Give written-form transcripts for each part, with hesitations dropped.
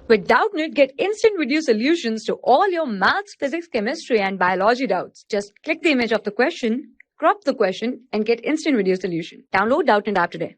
With Doubtnut, get instant video solutions to all your maths, physics, chemistry, and biology doubts. Just click the image of the question, crop the question, and get instant video solution. Download Doubtnut app today.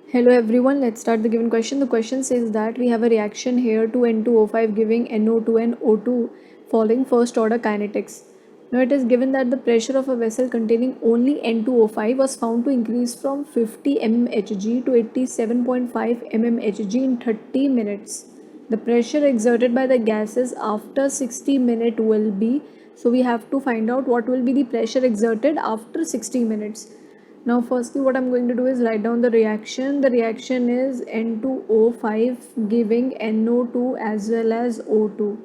Hello everyone, let's start the given question. The question says that we have a reaction here to N2O5 giving NO2 and O2 following first order kinetics. Now it is given that the pressure of a vessel containing only N2O5 was found to increase from 50 mmHg to 87.5 mmHg in 30 minutes. The pressure exerted by the gases after 60 minutes will be, so we have to find out what will be the pressure exerted after 60 minutes. Now firstly what I'm going to do is write down the reaction. The reaction is N2O5 giving NO2 as well as O2.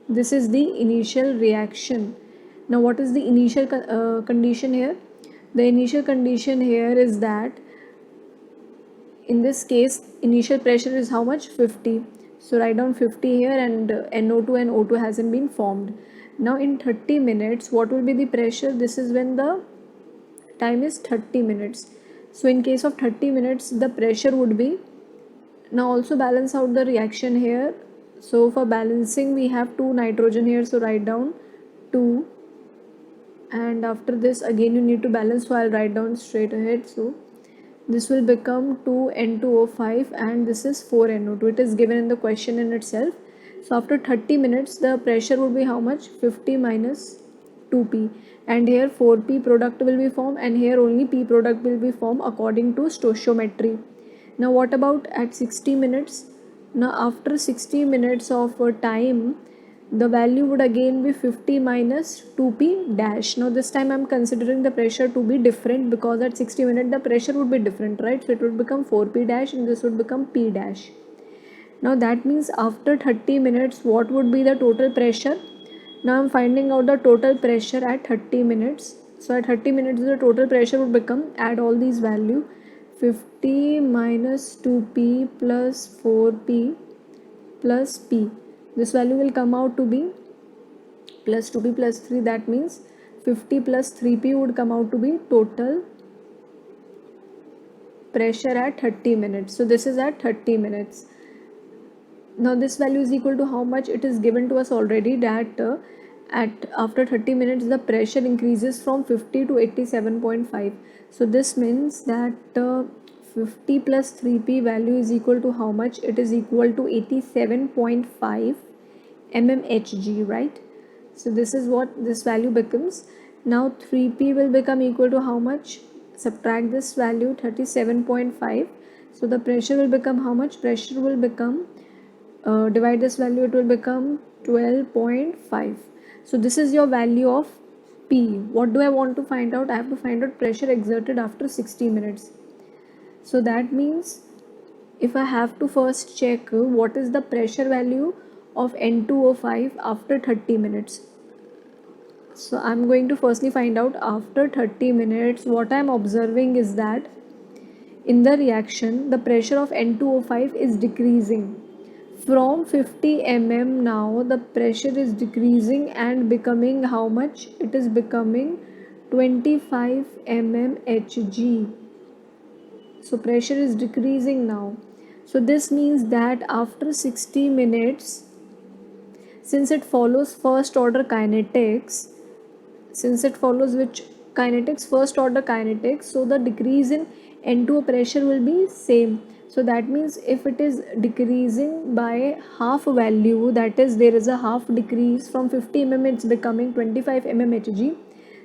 This is the initial reaction. Now what is the initial condition here? The initial condition here is that in this case initial pressure is how much? 50. So write down 50 here, and NO2 and O2 hasn't been formed. Now in 30 minutes what will be the pressure? This is when the time is 30 minutes. So in case of 30 minutes the pressure would be, now also balance out the reaction here. So for balancing we have 2 nitrogen here, so write down 2, and after this again you need to balance, so I'll write down straight ahead. So this will become 2N2O5 and this is 4NO2. It is given in the question in itself. So after 30 minutes the pressure would be how much? 50 minus 2p, and here 4p product will be formed, and here only p product will be formed according to stoichiometry. Now what about at 60 minutes? Now after 60 minutes of time the value would again be 50 minus 2p dash. Now this time I'm considering the pressure to be different because at 60 minutes the pressure would be different, right? So it would become 4p dash and this would become p dash. Now that means after 30 minutes what would be the total pressure? Now I'm finding out the total pressure at 30 minutes. So at 30 minutes the total pressure would become, add all these value, 50 minus 2p plus 4p plus p. This value will come out to be plus 2p plus 3, that means 50 plus 3p would come out to be total pressure at 30 minutes. So this is at 30 minutes. Now this value is equal to how much? It is given to us already that after 30 minutes the pressure increases from 50 to 87.5. So this means that 50 plus 3p value is equal to how much? It is equal to 87.5 mmHg, right? So this is what this value becomes. Now 3p will become equal to how much? Subtract this value, 37.5. So the pressure will become how much? Pressure will become, divide this value, it will become 12.5. So this is your value of P. What do I want to find out? I have to find out pressure exerted after 60 minutes. So that means if I have to first check what is the pressure value of N2O5 after 30 minutes. So I'm going to firstly find out after 30 minutes. What I'm observing is that in the reaction the pressure of N2O5 is decreasing. From 50 mm now the pressure is decreasing and becoming how much? It is becoming 25 mmHg. So pressure is decreasing now. So this means that after 60 minutes, since it follows first order kinetics, since it follows which kinetics? First order kinetics. So the decrease in N2O pressure will be same. So that means if it is decreasing by half value, that is there is a half decrease from 50 mm, it's becoming 25 mmHg.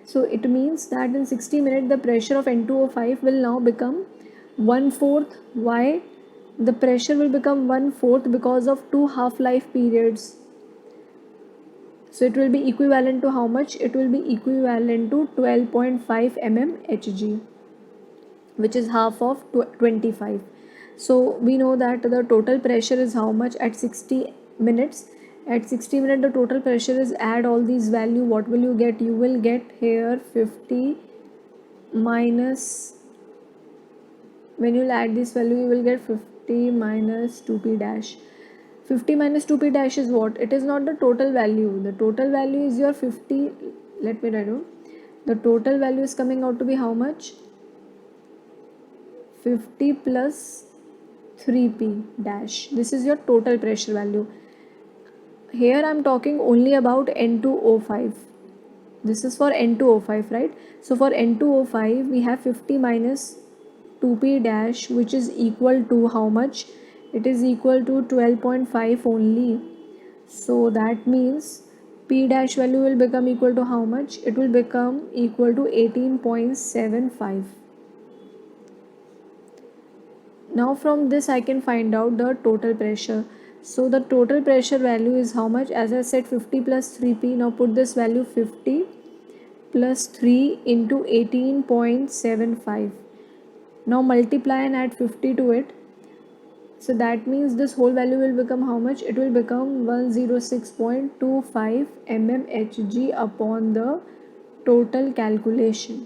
So it means that in 60 minutes the pressure of N2O5 will now become 1/4. Why? The pressure will become 1/4 because of 2 half-life periods. So it will be equivalent to how much? It will be equivalent to 12.5 mmHg, which is half of 25. So we know that the total pressure is how much at 60 minutes. At 60 minutes the total pressure is, add all these value, what will you get? You will get here 50 minus, when you will add this value you will get 50 minus 2p dash. 50 minus 2p dash is what? It is not the total value. The total value is your 50. Let me write down. The total value is coming out to be how much? 50 plus 3p dash. This is your total pressure value. Here I am talking only about N2O5. This is for N2O5, right? So for N2O5 we have 50 minus 2p dash, which is equal to how much? It is equal to 12.5 only. So that means p dash value will become equal to how much? It will become equal to 18.75. Now from this I can find out the total pressure. So the total pressure value is how much? As I said, 50 plus 3p. Now put this value 50 plus 3 into 18.75. Now multiply and add 50 to it. So that means this whole value will become how much? It will become 106.25 mmHg upon the total calculation.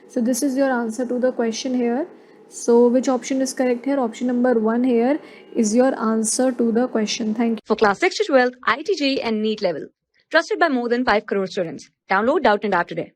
So this is your answer to the question here. So which option is correct here? Option number 1 here is your answer to the question. Thank you. For class 6 to 12, IIT JEE and NEET level. Trusted by more than 5 crore students. Download Doubtnut App today.